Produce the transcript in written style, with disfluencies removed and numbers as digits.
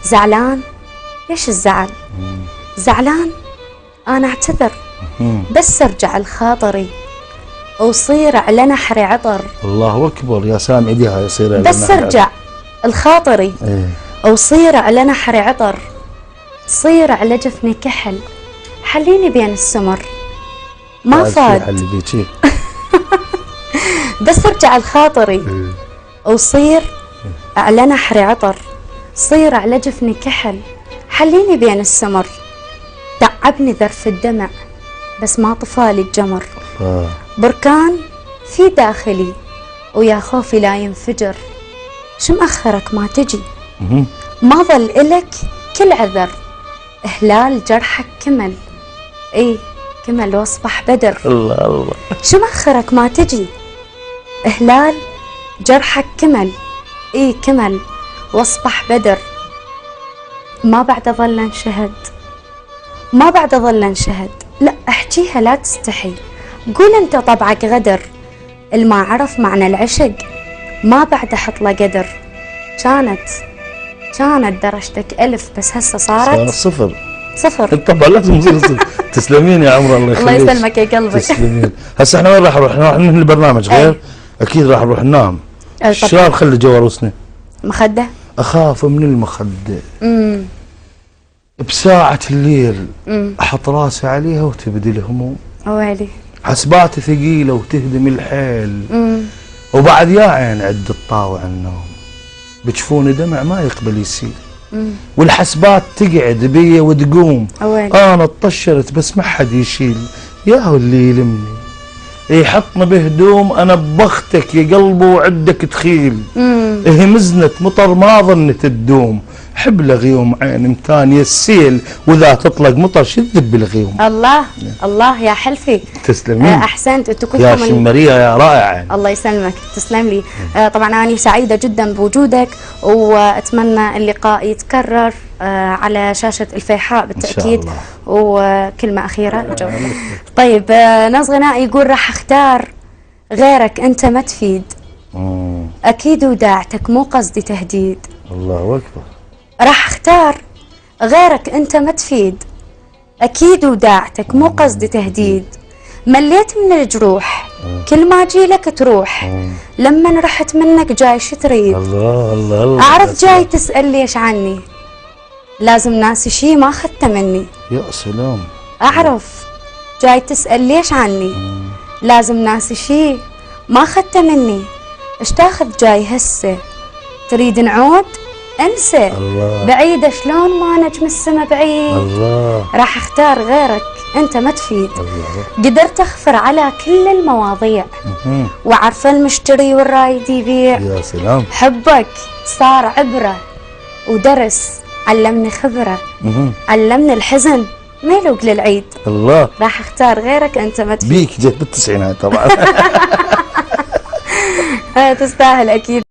زعلان؟ ليش الزعل؟ زعلان؟ أنا أعتذر بس أرجع لخاطري وصير على نحري عطر. الله أكبر يا سامع ديها يصير على بس أرجع لخاطري وصير على نحري عطر، صير على جفني كحل، حليني بين السمر ما فاد. بس أرجع لخاطري وصير على نحري عطر، صير على جفني كحل، حليني بين السمر. تعبني ذرف الدمع بس ما طفالي الجمر. بركان في داخلي ويا خوفي لا ينفجر. شو مأخرك ما تجي؟ ما ظل إلك كل عذر. هلال جرحك كمل، اي كمل واصبح بدر. الله الله. شو مأخرك ما تجي؟ هلال جرحك كمل، اي كمل واصبح بدر. ما بعد ظل انشهد، ما بعد ظل انشهد. لا احكيها لا تستحي، قول انت طبعك غدر. الما عرف معنى العشق ما بعد احط له قدر. كانت درجتك 1000 بس هسه صارت صفر. طبعا لازم تصير صفر. تسلمين يا عمر، الله يخليك. الله يسلمك يا قلبي. تسلمين. هسه احنا وين راح نروح؟ راح ننهي البرنامج غير؟ اكيد راح نروح ننام. شلون نخلي جو روسنا؟ مخده؟ اخاف من المخده. بساعة الليل احط راسي عليها وتبدي الهموم. ويلي. حسباتي ثقيلة وتهدم الحيل. وبعد يا عين عد الطاوع النوم، بجفوني دمع ما يقبل يسيل. والحسبات تقعد بيا وتقوم. انا اتطشرت بس ما حد يشيل. يا هو اللي يلمني يحطني بهدوم، انا ببختك يا قلبي وعدك تخيل. مزنة مطر ما ظنت تدوم، حبل غيوم عين متانية السيل، واذا تطلق مطر شذب بالغيوم. الله الله يا حلفي. تسلمين. احسنت. انتوا كلكم يا شمرية يا رائعة. الله يسلمك. تسلم لي. طبعا انا سعيدة جدا بوجودك، واتمنى اللقاء يتكرر على شاشة الفيحاء بالتأكيد. إن شاء الله. وكلمة أخيرة. طيب ناس غنائي يقول راح اختار غيرك انت ما تفيد. اكيد وداعتك مو قصدي تهديد. الله اكبر. راح اختار غيرك انت ما تفيد، اكيد وداعتك مو قصدي تهديد. مليت من الجروح كل ما اجي لك تروح، لما رحت منك جاي شو تريد؟ الله الله الله. اعرف جاي تسأل ليش عني، لازم ناسي شي ما اخذته مني. يا سلام. اعرف جاي تسأل ليش عني، لازم ناسي شي ما اخذته مني. ايش تاخذ جاي هسه؟ تريد نعود؟ انسى. الله. بعيدة شلون ما نجم السما بعيد. الله. راح اختار غيرك انت ما تفيد. الله. قدرت اغفر على كل المواضيع، وعارفه المشتري والرايد يبيع. يا سلام. حبك صار عبرة ودرس، علمني خبرة، علمني الحزن ما يلوق للعيد. الله. راح اختار غيرك انت ما تفيد. بيك جت بالتسعينات طبعا. تستاهل اكيد.